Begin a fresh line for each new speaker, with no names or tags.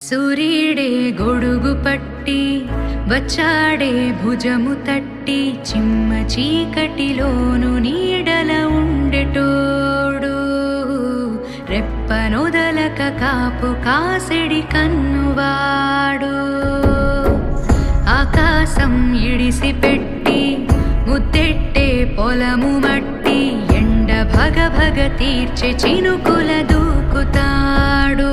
సూర్యుడే గొడుగు పట్టి వచ్చాడే భుజము తట్టి చిమ్మ చీకటిలోను నీడల ఉండెటోడు రెప్పనొదలక కాపు కాసెడి కన్నువాడు ఆకాశం ఇడిసి పెట్టి ముద్దెట్టే పొలము మట్టి ఎండ భగ భగ తీర్చే చినుకుల దూకుతాడు